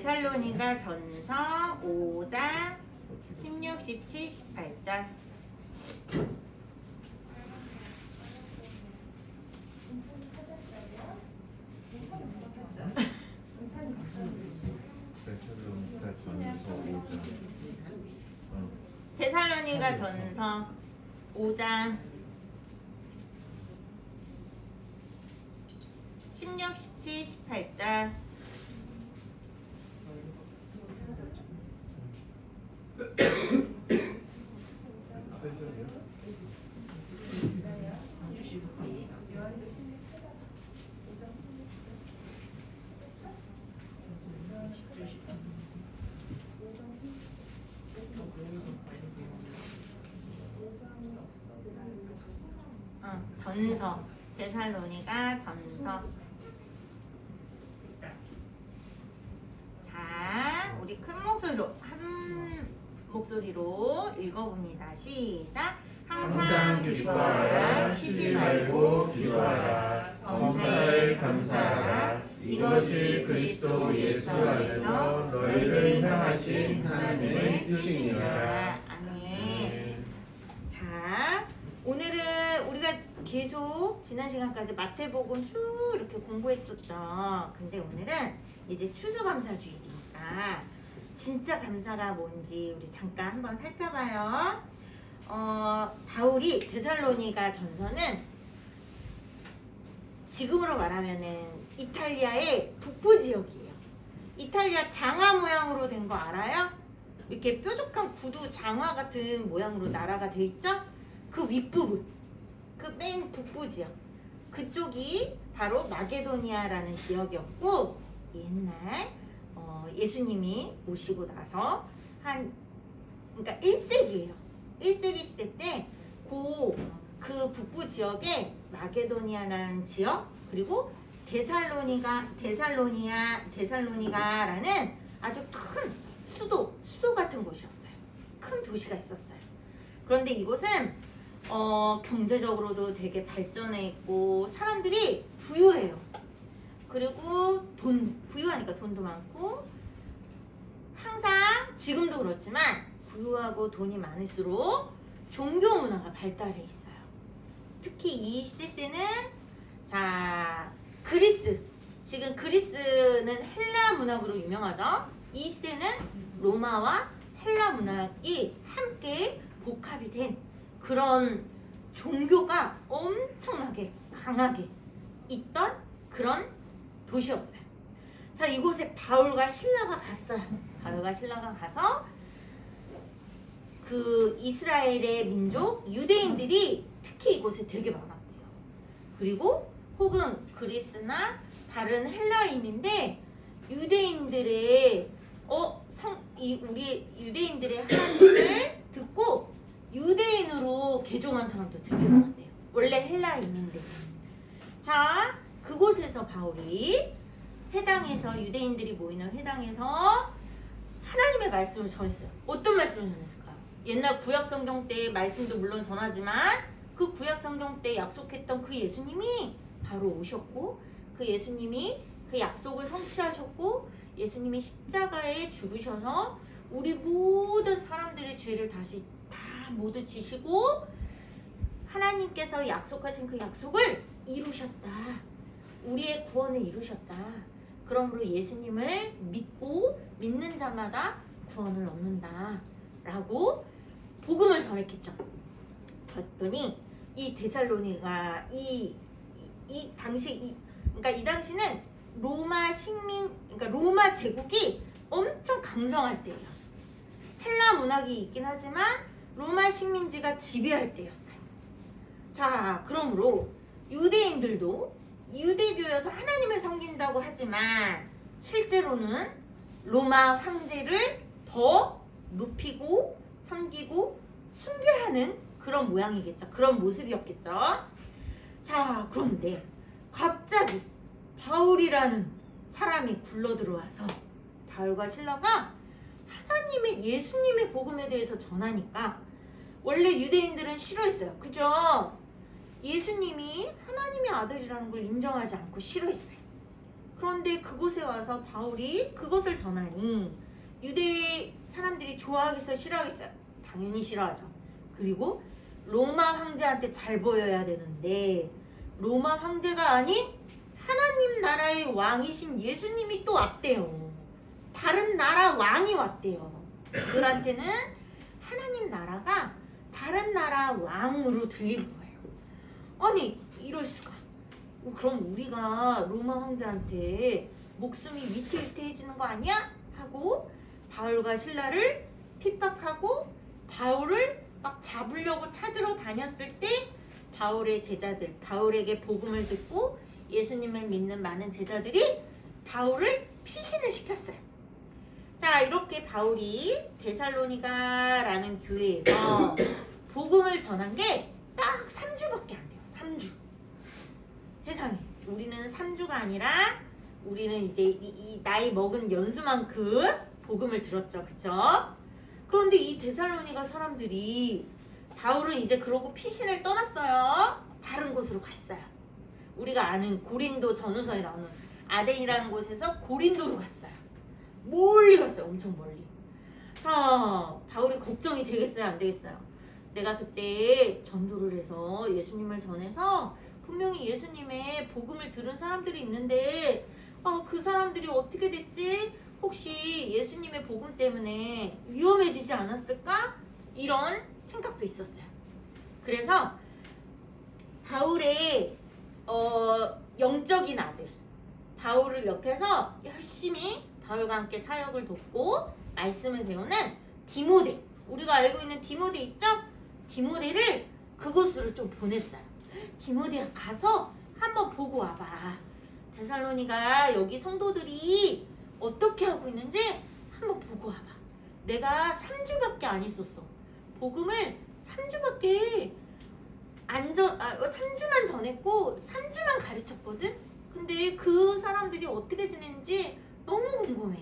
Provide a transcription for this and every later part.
데살로니가 전서 5장 16, 17, 18절. 데살로니가 전서 5장 16, 17, 18절. 전서, 데살로니가 전서. 자, 우리 큰 목소리로 한 목소리로 읽어봅니다. 시작. 항상 기뻐하라. 쉬지 말고 기도하라. 범사에 감사하라. 이것이 그리스도 예수 안에서 너희를 향하신 하나님의 뜻이니라. 아멘. 자, 오늘은 우리가 계속 지난 시간까지 마태복음 쭉 이렇게 공부했었죠. 근데 오늘은 이제 추수감사주일이니까 진짜 감사가 뭔지 우리 잠깐 한번 살펴봐요. 바울이 데살로니가 전서는 지금으로 말하면은 이탈리아의 북부 지역이에요. 이탈리아 장화 모양으로 된 거 알아요? 이렇게 뾰족한 구두 장화 같은 모양으로 나라가 돼 있죠? 그 윗부분, 그 맨 북부 지역, 그쪽이 바로 마게도니아라는 지역이었고, 옛날 예수님이 오시고 나서 그러니까 1세기예요. 1세기 시대 때 그 북부 지역에 마게도니아라는 지역, 그리고 데살로니가라는 아주 큰 수도 같은 곳이었어요. 큰 도시가 있었어요. 그런데 이곳은 경제적으로도 되게 발전해 있고 사람들이 부유해요. 그리고 부유하니까 돈도 많고, 항상 지금도 그렇지만 부유하고 돈이 많을수록 종교 문화가 발달해 있어요. 특히 이 시대 때는 지금 그리스는 헬라 문학으로 유명하죠. 이 시대는 로마와 헬라 문학이 함께 복합이 된 그런 종교가 엄청나게 강하게 있던 그런 도시였어요. 자, 이곳에 바울과 실라가 갔어요. 바울과 실라가 가서 그 이스라엘의 민족 유대인들이 특히 이곳에 되게 많았대요. 그리고 혹은 그리스나 다른 헬라인인데 유대인들의 우리 유대인들의 하나님을 듣고 유대인으로 개종한 사람도 되게 많았대요. 원래 헬라인인데. 자, 그곳에서 바울이 회당에서, 유대인들이 모이는 회당에서 하나님의 말씀을 전했어요. 어떤 말씀을 전했을까요? 옛날 구약 성경 때 말씀도 물론 전하지만 그 구약 성경 때 약속했던 그 예수님이 바로 오셨고, 그 예수님이 그 약속을 성취하셨고, 예수님이 십자가에 죽으셔서 우리 모든 사람들의 죄를 다시 다 모두 지시고 하나님께서 약속하신 그 약속을 이루셨다. 우리의 구원을 이루셨다. 그러므로 예수님을 믿는 자마다 구원을 얻는다 라고 복음을 전했겠죠. 그랬더니 이 데살로니가 이 당시는 로마 그러니까 로마 제국이 엄청 강성할 때예요. 헬라 문학이 있긴 하지만 로마 식민지가 지배할 때였어요. 자, 그러므로 유대인들도 유대교여서 하나님을 섬긴다고 하지만 실제로는 로마 황제를 더 높이고 섬기고 숭배하는 그런 모양이겠죠. 그런 모습이었겠죠. 자, 그런데 갑자기 바울이라는 사람이 굴러들어와서 바울과 실라가 예수님의 복음에 대해서 전하니까 원래 유대인들은 싫어했어요. 그죠? 예수님이 하나님의 아들이라는 걸 인정하지 않고 싫어했어요. 그런데 그곳에 와서 바울이 그것을 전하니 유대 사람들이 좋아하겠어요? 싫어하겠어요? 당연히 싫어하죠. 그리고 로마 황제한테 잘 보여야 되는데 로마 황제가 아닌 하나님 나라의 왕이신 예수님이 또 왔대요. 다른 나라 왕이 왔대요. 그들한테는 하나님 나라가 다른 나라 왕으로 들린 거예요. 아니 이럴 수가. 그럼 우리가 로마 황제한테 목숨이 위태위태해지는 거 아니야? 하고 바울과 실라를 핍박하고 바울을 막 잡으려고 찾으러 다녔을 때 바울의 제자들, 바울에게 복음을 듣고 예수님을 믿는 많은 제자들이 바울을 피신을 시켰어요. 자, 이렇게 바울이 데살로니가라는 교회에서 복음을 전한 게 딱 3주밖에 안 돼요. 3주. 세상에, 우리는 3주가 아니라 우리는 이제 이 나이 먹은 연수만큼 복음을 들었죠. 그쵸? 그런데 이 데살로니가 사람들이 바울은 이제 그러고 피신을 떠났어요. 다른 곳으로 갔어요. 우리가 아는 고린도 전후서에 나오는 아덴이라는 곳에서 고린도로 갔어요. 멀리 갔어요. 엄청 멀리. 자, 바울이 걱정이 되겠어요? 안 되겠어요? 내가 그때 전도를 해서 예수님을 전해서 분명히 예수님의 복음을 들은 사람들이 있는데 그 사람들이 어떻게 됐지? 혹시 예수님의 복음 때문에 위험해지지 않았을까? 이런 생각도 있었어요. 그래서 바울의 영적인 아들 바울을 옆에서 열심히 바울과 함께 사역을 돕고 말씀을 배우는 디모데, 우리가 알고 있는 디모데 있죠? 디모데를 그곳으로 좀 보냈어요. 디모데가 가서 한번 보고 와봐. 데살로니가 여기 성도들이 어떻게 하고 있는지 한번 보고 와봐. 내가 3주밖에 안 있었어. 복음을 3주밖에 3주만 전했고 3주만 가르쳤거든. 근데 그 사람들이 어떻게 지내는지 너무 궁금해.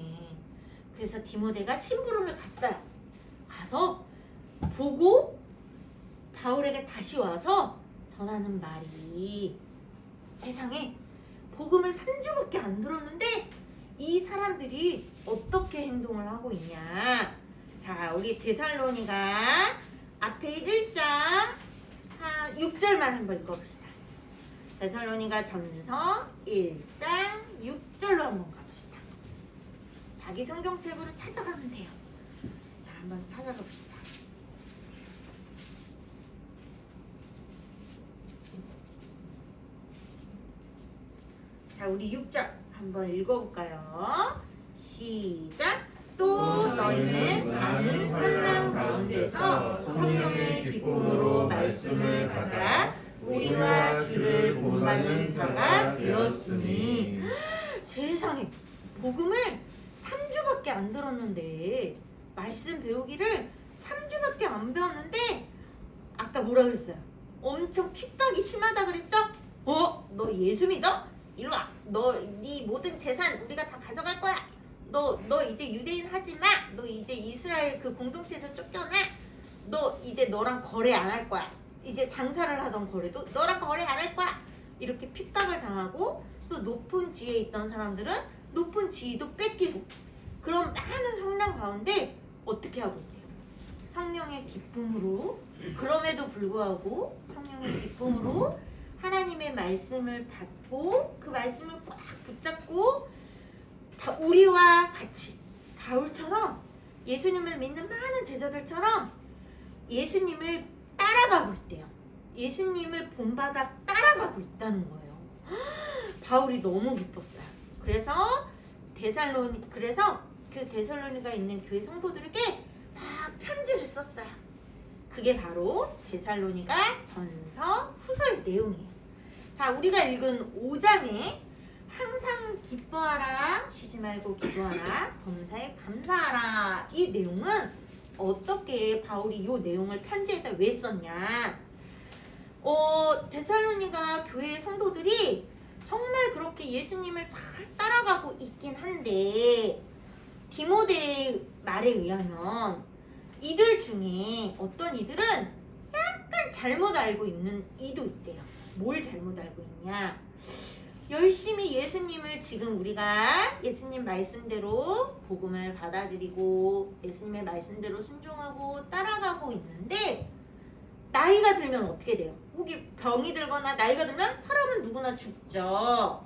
그래서 디모데가 심부름을 갔어요. 가서 보고 바울에게 다시 와서 전하는 말이, 세상에 복음을 3주밖에 안 들었는데 이 사람들이 어떻게 행동을 하고 있냐. 자, 우리 데살로니가 앞에 1장 한 6절만 한번 읽어봅시다. 데살로니가 전서 1장 6절로 한번 가봅시다. 자기 성경책으로 찾아가면 돼요. 자, 한번 찾아가 봅시다. 자, 우리 6절 한번 읽어볼까요? 시작! 또 너희는 많은 환난 가운데서 성령의 기쁨으로 말씀을 받아 우리와 주를 본받는 자가 되었으니. 세상에, 복음을 3주밖에 안 들었는데, 말씀 배우기를 3주밖에 안 배웠는데, 아까 뭐라 그랬어요? 엄청 핍박이 심하다 그랬죠? 너 예수 믿어? 일로 와. 네 모든 재산 우리가 다 가져갈 거야. 너 이제 유대인 하지 마. 너 이제 이스라엘 그 공동체에서 쫓겨나. 너 이제 너랑 거래 안 할 거야. 이제 장사를 하던 거래도 너랑 거래 안 할 거야. 이렇게 핍박을 당하고, 또 높은 지위에 있던 사람들은 높은 지위도 뺏기고, 그런 많은 환난 가운데 어떻게 하고 있대요? 성령의 기쁨으로, 그럼에도 불구하고 성령의 기쁨으로 하나님의 말씀을 받고 그 말씀을 꽉 붙잡고 우리와 같이 바울처럼 예수님을 믿는 많은 제자들처럼 예수님을 따라가고 있대요. 예수님을 본받아 따라가고 있다는 거예요. 바울이 너무 기뻤어요. 그래서 그 데살로니가 있는 교회 성도들에게 막 편지를 썼어요. 그게 바로 데살로니가 전서 후서의 내용이에요. 자, 우리가 읽은 5장에 항상 기뻐하라, 쉬지 말고 기도하라, 범사에 감사하라, 이 내용은 어떻게 바울이 이 내용을 편지에다 왜 썼냐. 데살로니가 교회 성도들이 정말 그렇게 예수님을 잘 따라가고 있긴 한데, 디모데의 말에 의하면 이들 중에 어떤 이들은 약간 잘못 알고 있는 이도 있대요. 뭘 잘못 알고 있냐. 열심히 예수님을 지금 우리가 예수님 말씀대로 복음을 받아들이고 예수님의 말씀대로 순종하고 따라가고 있는데 나이가 들면 어떻게 돼요? 혹이 병이 들거나 나이가 들면 사람은 누구나 죽죠.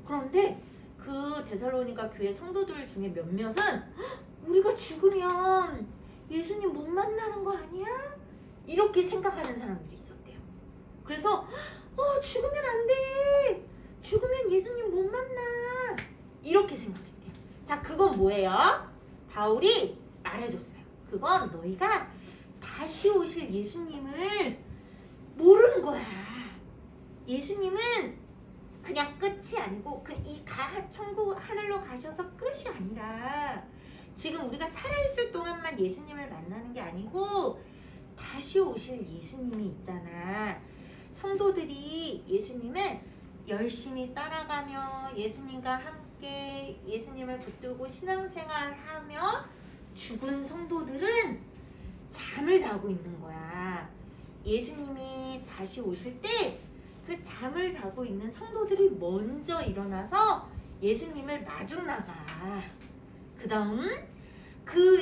그런데 그 데살로니가 교회 성도들 중에 몇몇은 우리가 죽으면 예수님 못 만나는 거 아니야? 이렇게 생각하는 사람들이 있었대요. 그래서 죽으면 안 돼. 죽으면 예수님 못 만나. 이렇게 생각했대요. 자, 그건 뭐예요? 바울이 말해줬어요. 그건 너희가 다시 오실 예수님을 모르는 거야. 예수님은 그냥 끝이 아니고 천국 하늘로 가셔서 끝이 아니라 지금 우리가 살아있을 동안만 예수님을 만나는 게 아니고 다시 오실 예수님이 있잖아. 성도들이 예수님을 열심히 따라가며 예수님과 함께 예수님을 붙들고 신앙생활하며 죽은 성도들은 잠을 자고 있는 거야. 예수님이 다시 오실 때 그 잠을 자고 있는 성도들이 먼저 일어나서 예수님을 마중 나가. 그 다음 그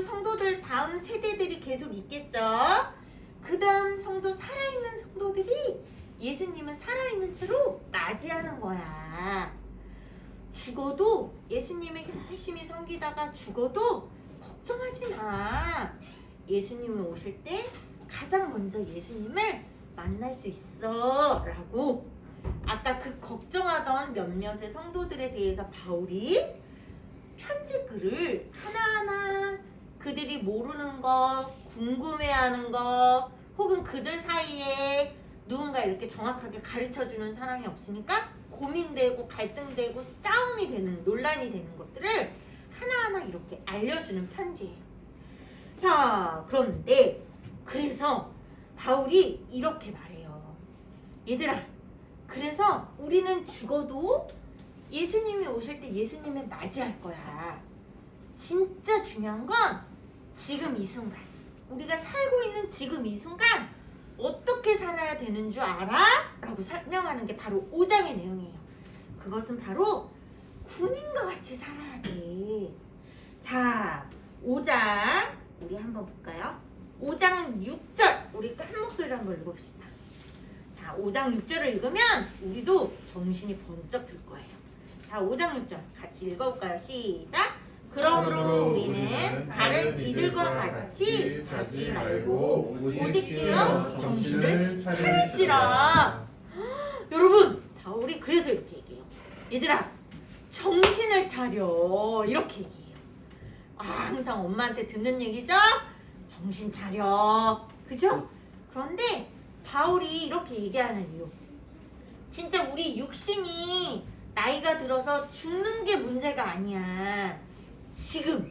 성도들 다음 세대들이 계속 있겠죠. 그 다음 살아있는 성도들이 예수님은 살아있는 채로 맞이하는 거야. 죽어도 예수님을 열심히 섬기다가 죽어도 걱정하지 마. 예수님이 오실 때 가장 먼저 예수님을 만날 수 있어 라고 아까 그 걱정하던 몇몇의 성도들에 대해서 바울이 편지글을 하나하나 그들이 모르는 거, 궁금해하는 거 혹은 그들 사이에 누군가 이렇게 정확하게 가르쳐주는 사람이 없으니까 고민되고 갈등되고 싸움이 되는, 논란이 되는 것들을 하나하나 이렇게 알려주는 편지예요. 자, 그런데 그래서 바울이 이렇게 말해요. 얘들아, 그래서 우리는 죽어도 예수님이 오실 때 예수님을 맞이할 거야. 진짜 중요한 건 지금 이 순간, 우리가 살고 있는 지금 이 순간 어떻게 살아야 되는 줄 알아? 라고 설명하는 게 바로 5장의 내용이에요. 그것은 바로 군인과 같이 살아야 돼. 자, 5장 우리 한번 볼까요? 5장 6절 우리 한 목소리로 한번 읽어봅시다. 자, 5장 6절을 읽으면 우리도 정신이 번쩍 들 거예요. 자, 5장 6절 같이 읽어볼까요? 시작! 그러므로 우리는 다른 이들과 같이 자지 말고 오직 깨어 정신을 차릴지라. 여러분, 바울이 그래서 이렇게 얘기해요. 얘들아, 정신을 차려. 이렇게 얘기해요. 항상 엄마한테 듣는 얘기죠? 정신 차려. 그죠? 그런데 바울이 이렇게 얘기하는 이유. 진짜 우리 육신이 나이가 들어서 죽는 게 문제가 아니야. 지금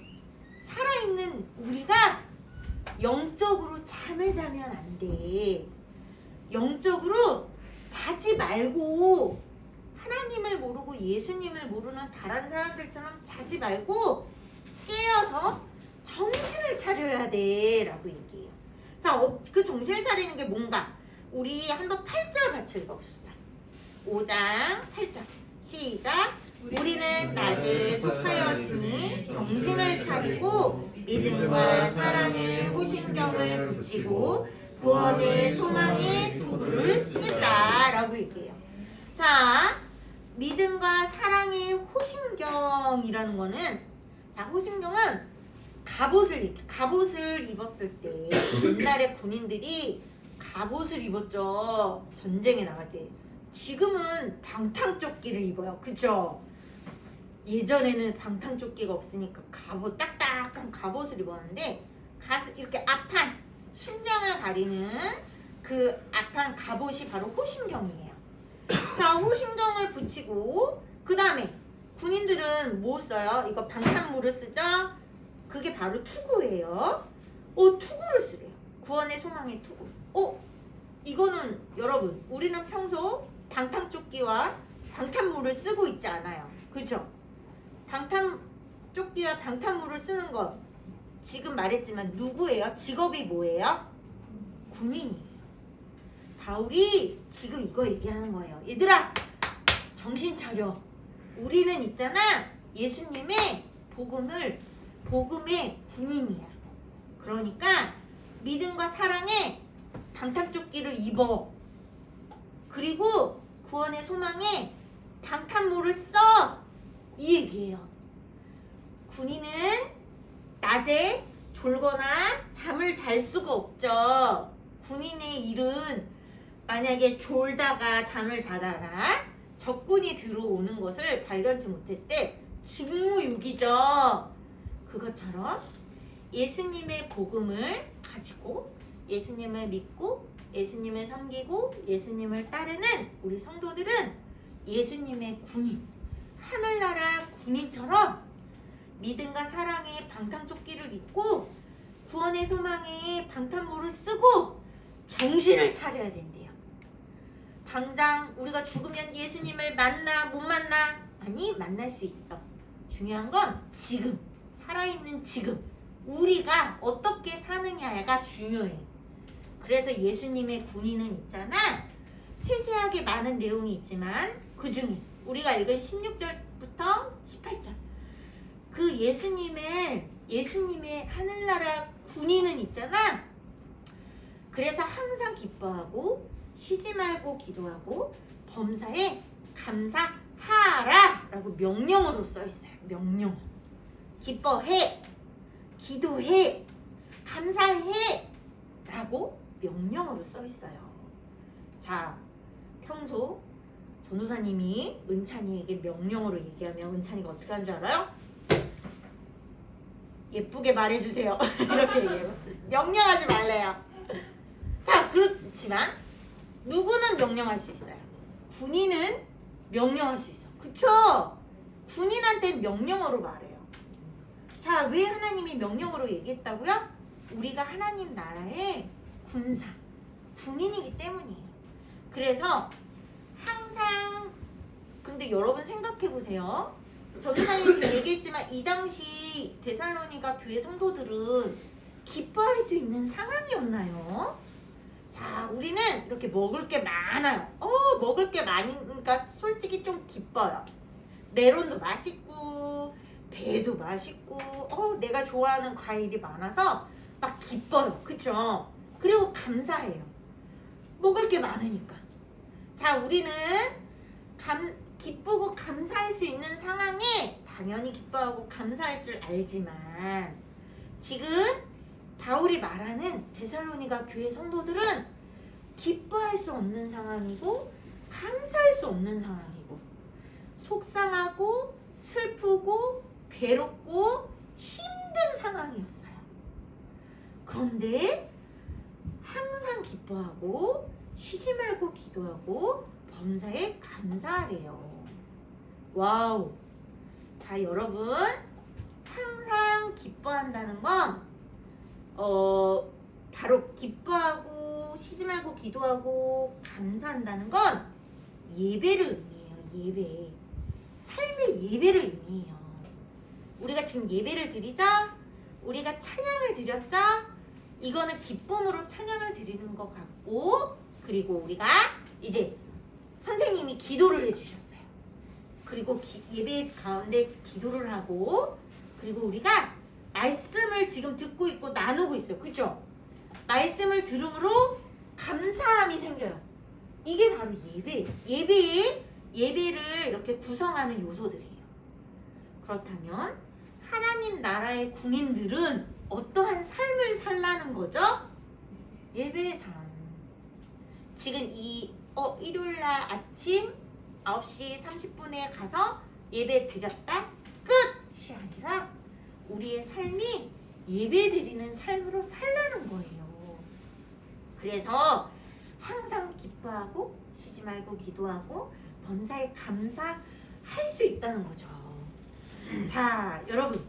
살아있는 우리가 영적으로 잠을 자면 안 돼. 영적으로 자지 말고 하나님을 모르고 예수님을 모르는 다른 사람들처럼 자지 말고 깨어서 정신을 차려야 돼 라고 얘기해요. 자, 그 정신을 차리는 게 뭔가? 우리 한번 8절 같이 읽어봅시다. 5장 8절 시작! 우리는 낮에 속하였으니 정신을 차리고 믿음과 사랑의 호심경을 붙이고 구원의 소망의 투구를 쓰자 라고 얘기해요. 자, 믿음과 사랑의 호심경이라는 거는, 자, 호심경은 갑옷을 입었을 때 옛날에 군인들이 갑옷을 입었죠. 전쟁에 나갈 때. 지금은 방탄조끼를 입어요. 그쵸? 예전에는 방탄조끼가 없으니까 딱딱한 갑옷을 입었는데 이렇게 앞판, 심장을 가리는 그 앞판 갑옷이 바로 호심경이에요. 자, 호심경을 붙이고 그 다음에 군인들은 뭐 써요? 이거 방탄물을 쓰죠? 그게 바로 투구예요. 투구를 쓰래요. 구원의 소망의 투구. 이거는 여러분, 우리는 평소 방탄조끼와 방탄물을 쓰고 있지 않아요. 그렇죠? 방탄조끼와 방탄물을 쓰는 것, 지금 말했지만 누구예요? 직업이 뭐예요? 군인이에요. 바울이 지금 이거 얘기하는 거예요. 얘들아, 정신 차려. 우리는 있잖아. 예수님의 복음의 군인이야. 그러니까 믿음과 사랑에 방탄조끼를 입어. 그리고 구원의 소망에 방탄모를 써. 이 얘기예요. 군인은 낮에 졸거나 잠을 잘 수가 없죠. 군인의 일은 만약에 졸다가 잠을 자다가 적군이 들어오는 것을 발견치 못했을 때 직무유기죠. 그것처럼 예수님의 복음을 가지고 예수님을 믿고 예수님을 섬기고 예수님을 따르는 우리 성도들은 예수님의 군인, 하늘나라 군인처럼 믿음과 사랑의 방탄조끼를 입고 구원의 소망에 방탄모를 쓰고 정신을 차려야 된대요. 당장 우리가 죽으면 예수님을 만나 못 만나? 아니, 만날 수 있어. 중요한 건 지금, 살아있는 지금 우리가 어떻게 사느냐가 중요해. 그래서 예수님의 군인은 있잖아. 세세하게 많은 내용이 있지만 그 중에 우리가 읽은 16절부터 18절 그 예수님의 하늘나라 군인은 있잖아. 그래서 항상 기뻐하고 쉬지 말고 기도하고 범사에 감사하라 라고 명령어로 써 있어요. 명령. 기뻐해, 기도해, 감사해 라고 명령어로 써 있어요. 자, 평소 전도사님이 은찬이에게 명령어로 얘기하면 은찬이가 어떻게 하는 줄 알아요? 예쁘게 말해주세요. 이렇게 얘기해요. 명령하지 말래요. 자, 그렇지만 누구는 명령할 수 있어요. 군인은 명령할 수 있어. 그쵸? 군인한테 명령어로 말해요. 자, 왜 하나님이 명령어로 얘기했다고요? 우리가 하나님 나라의 군인이기 때문이에요. 그래서 항상 근데 여러분 생각해보세요. 전도사님이 지금 얘기했지만 이 당시 데살로니가 교회 성도들은 기뻐할 수 있는 상황이었나요? 자, 우리는 이렇게 먹을 게 많아요. 먹을 게 많으니까 솔직히 좀 기뻐요. 메론도 맛있고 배도 맛있고 내가 좋아하는 과일이 많아서 막 기뻐요. 그쵸? 그리고 감사해요. 먹을 게 많으니까. 자, 우리는 기쁘고 감사할 수 있는 상황에 당연히 기뻐하고 감사할 줄 알지만 지금 바울이 말하는 데살로니가 교회 성도들은 기뻐할 수 없는 상황이고 감사할 수 없는 상황이고 속상하고 슬프고 괴롭고 힘든 상황이었어요. 그런데 항상 기뻐하고 쉬지 말고 기도하고 범사에 감사하래요. 와우. 자, 여러분 항상 기뻐한다는 건 바로 기뻐하고 쉬지 말고 기도하고 감사한다는 건 예배를 의미해요. 예배. 삶의 예배를 의미해요. 우리가 지금 예배를 드리죠? 우리가 찬양을 드렸죠? 이거는 기쁨으로 찬양을 드리는 것 같고 그리고 우리가 이제 선생님이 기도를 해주셨어요. 그리고 예배 가운데 기도를 하고 그리고 우리가 말씀을 지금 듣고 있고 나누고 있어요. 그죠? 말씀을 들음으로 감사함이 생겨요. 이게 바로 예배예요. 예배를 이렇게 구성하는 요소들이에요. 그렇다면 하나님 나라의 군인들은 어떠한 삶을 살라는 거죠? 예배의 삶. 지금 일요일날 아침 9시 30분에 가서 예배 드렸다 끝이 아니라 우리의 삶이 예배 드리는 삶으로 살라는 거예요. 그래서 항상 기뻐하고 쉬지 말고 기도하고 범사에 감사할 수 있다는 거죠. 자, 여러분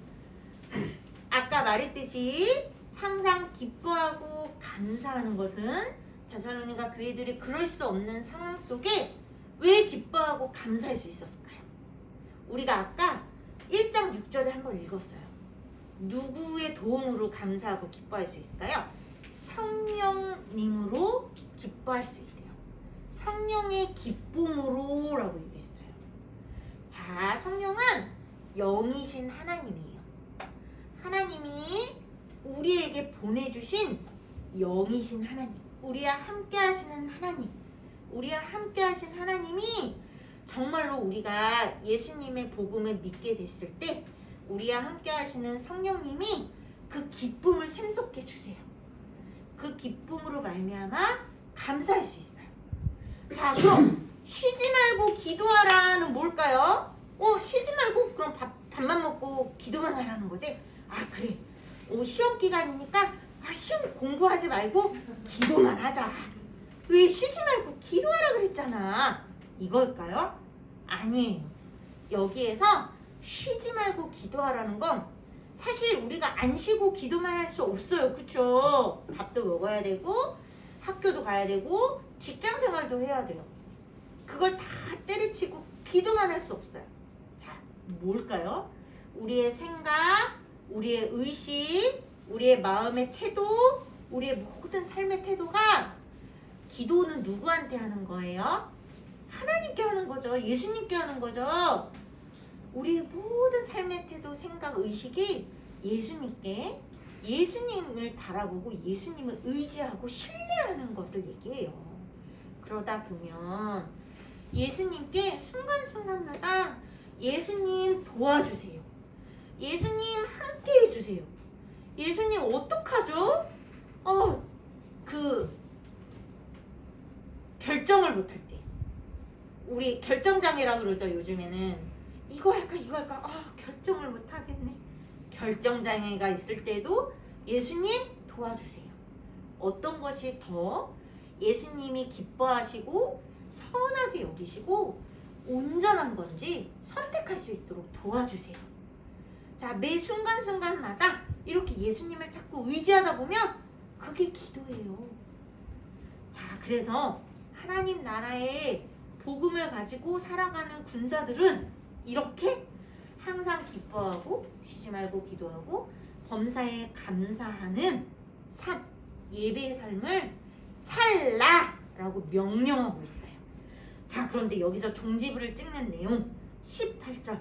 아까 말했듯이 항상 기뻐하고 감사하는 것은 데살로니가 교회들이 그럴 수 없는 상황 속에 왜 기뻐하고 감사할 수 있었을까요? 우리가 아까 1장 6절에 한번 읽었어요. 누구의 도움으로 감사하고 기뻐할 수 있을까요? 성령님으로 기뻐할 수 있대요. 성령의 기쁨으로 라고 얘기했어요. 자, 성령은 영이신 하나님이에요. 하나님이 우리에게 보내주신 영이신 하나님, 우리와 함께 하시는 하나님, 우리와 함께 하신 하나님이 정말로 우리가 예수님의 복음을 믿게 됐을 때 우리와 함께 하시는 성령님이 그 기쁨을 샘솟게 주세요. 그 기쁨으로 말미암아 감사할 수 있어요. 자, 그럼 쉬지 말고 기도하라는 뭘까요? 쉬지 말고 그럼 밥만 먹고 기도만 하라는 거지? 아, 그래. 시험 기간이니까 시험 공부하지 말고 기도만 하자. 왜 쉬지 말고 기도하라 그랬잖아. 이걸까요? 아니에요. 여기에서 쉬지 말고 기도하라는 건 사실 우리가 안 쉬고 기도만 할 수 없어요. 그쵸? 밥도 먹어야 되고 학교도 가야 되고 직장 생활도 해야 돼요. 그걸 다 때려치고 기도만 할 수 없어요. 자, 뭘까요? 우리의 생각, 우리의 의식, 우리의 마음의 태도, 우리의 모든 삶의 태도가 기도는 누구한테 하는 거예요? 하나님께 하는 거죠. 예수님께 하는 거죠. 우리의 모든 삶의 태도, 생각, 의식이 예수님께, 예수님을 바라보고 예수님을 의지하고 신뢰하는 것을 얘기해요. 그러다 보면 예수님께 순간순간마다 예수님 도와주세요. 예수님 함께 해주세요. 예수님 어떡하죠? 결정을 못할 때. 우리 결정장애라 그러죠, 요즘에는. 이거 할까, 이거 할까? 결정을 못하겠네. 결정장애가 있을 때도 예수님 도와주세요. 어떤 것이 더 예수님이 기뻐하시고 선하게 여기시고 온전한 건지 선택할 수 있도록 도와주세요. 자, 매 순간순간마다 이렇게 예수님을 자꾸 의지하다 보면 그게 기도예요. 자, 그래서 하나님 나라의 복음을 가지고 살아가는 군사들은 이렇게 항상 기뻐하고 쉬지 말고 기도하고 범사에 감사하는 삶, 예배의 삶을 살라라고 명령하고 있어요. 자, 그런데 여기서 종지부를 찍는 내용 18절,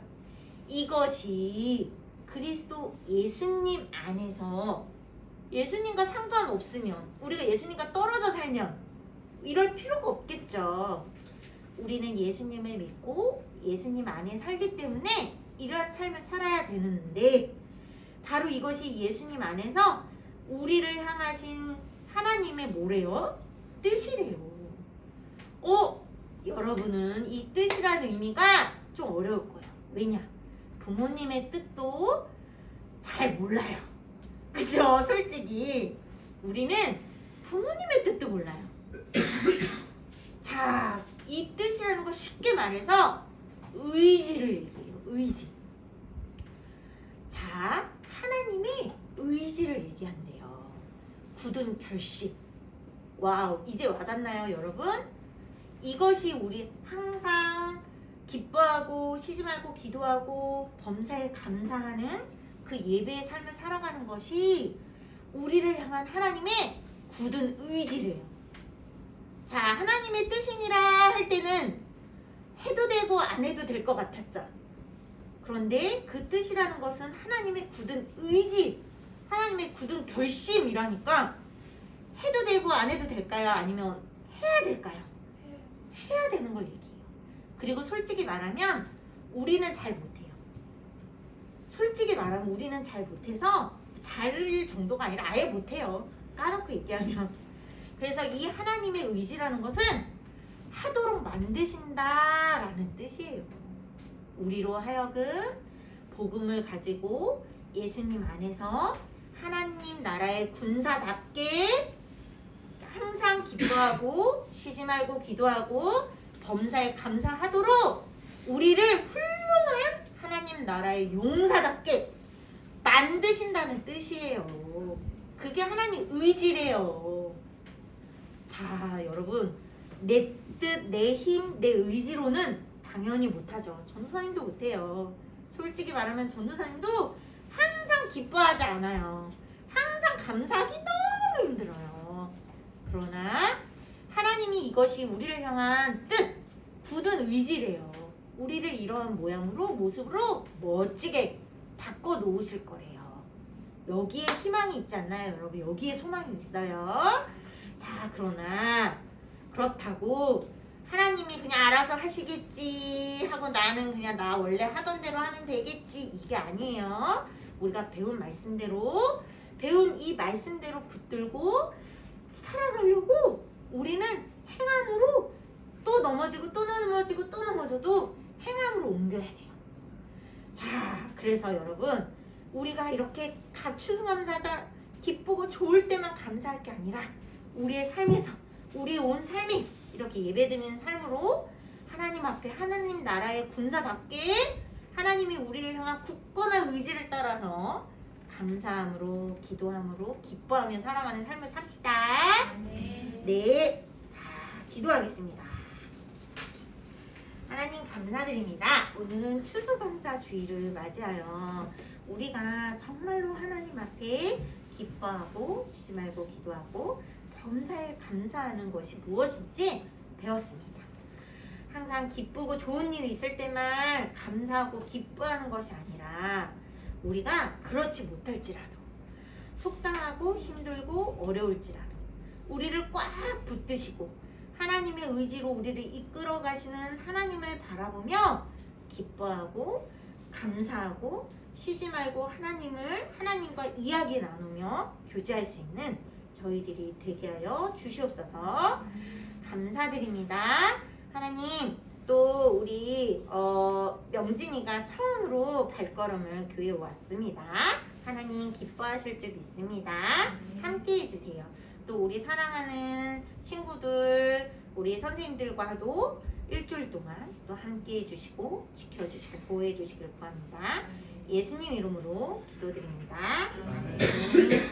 이것이 그리스도 예수님 안에서, 예수님과 상관없으면, 우리가 예수님과 떨어져 살면 이럴 필요가 없겠죠. 우리는 예수님을 믿고 예수님 안에 살기 때문에 이러한 삶을 살아야 되는데, 바로 이것이 예수님 안에서 우리를 향하신 하나님의 뭐래요? 뜻이래요. 여러분은 이 뜻이라는 의미가 좀 어려울 거예요. 왜냐? 부모님의 뜻도 잘 몰라요. 그죠? 솔직히 우리는 부모님의 뜻도 몰라요. 자, 이 뜻이라는 거 쉽게 말해서 의지를 얘기해요. 의지. 자, 하나님이 의지를 얘기한대요. 굳은 결심. 와우, 이제 와닿나요, 여러분? 이것이 우리 항상 기뻐하고 쉬지 말고 기도하고 범사에 감사하는 그 예배의 삶을 살아가는 것이 우리를 향한 하나님의 굳은 의지래요. 자, 하나님의 뜻이니라 할 때는 해도 되고 안 해도 될 것 같았죠. 그런데 그 뜻이라는 것은 하나님의 굳은 의지, 하나님의 굳은 결심이라니까 해도 되고 안 해도 될까요? 아니면 해야 될까요? 해야 되는 걸 얘기해요. 그리고 솔직히 말하면 우리는 잘 못해요. 솔직히 말하면 우리는 잘 못해서 잘일 정도가 아니라 아예 못해요. 까놓고 얘기하면. 그래서 이 하나님의 의지라는 것은 하도록 만드신다라는 뜻이에요. 우리로 하여금 복음을 가지고 예수님 안에서 하나님 나라의 군사답게 항상 기뻐하고 쉬지 말고 기도하고 범사에 감사하도록 우리를 훌륭한 하나님 나라의 용사답게 만드신다는 뜻이에요. 그게 하나님 의지래요. 자, 여러분, 내 뜻, 내 힘, 내 의지로는 당연히 못하죠. 전도사님도 못해요. 솔직히 말하면 전도사님도 항상 기뻐하지 않아요. 항상 감사하기 너무 힘들어요. 그러나 하나님이 이것이 우리를 향한 뜻, 굳은 의지래요. 우리를 이런 모양으로 모습으로 멋지게 바꿔 놓으실 거래요. 여기에 희망이 있지 않나요, 여러분? 여기에 소망이 있어요. 자, 그러나 그렇다고 하나님이 그냥 알아서 하시겠지 하고 나는 그냥 나 원래 하던 대로 하면 되겠지, 이게 아니에요. 우리가 배운 말씀대로, 배운 이 말씀대로 붙들고 살아가려고 우리는 행함으로 또 넘어지고 또 넘어지고 또 넘어져도 행함으로 옮겨야 돼요. 자, 그래서 여러분, 우리가 이렇게 추수감사절 기쁘고 좋을 때만 감사할 게 아니라 우리의 삶에서, 우리의 온 삶이 이렇게 예배드리는 삶으로 하나님 앞에 하나님 나라의 군사답게 하나님이 우리를 향한 굳건한 의지를 따라서 감사함으로, 기도함으로, 기뻐하며 살아가는 삶을 삽시다. 네, 자, 기도하겠습니다. 하나님 감사드립니다. 오늘은 추수감사주의를 맞이하여 우리가 정말로 하나님 앞에 기뻐하고 쉬지 말고 기도하고 범사에 감사하는 것이 무엇인지 배웠습니다. 항상 기쁘고 좋은 일이 있을 때만 감사하고 기뻐하는 것이 아니라 우리가 그렇지 못할지라도 속상하고 힘들고 어려울지라도 우리를 꽉 붙드시고 하나님의 의지로 우리를 이끌어 가시는 하나님을 바라보며 기뻐하고 감사하고 쉬지 말고 하나님과 이야기 나누며 교제할 수 있는 저희들이 되게 하여 주시옵소서. 감사드립니다. 하나님, 또 우리 명진이가 처음으로 발걸음을 교회에 왔습니다. 하나님 기뻐하실 줄 믿습니다. 함께 해주세요. 또 우리 사랑하는 친구들, 우리 선생님들과도 일주일 동안 또 함께 해주시고 지켜주시고 보호해 주시길 구합니다. 예수님 이름으로 기도드립니다. 아멘.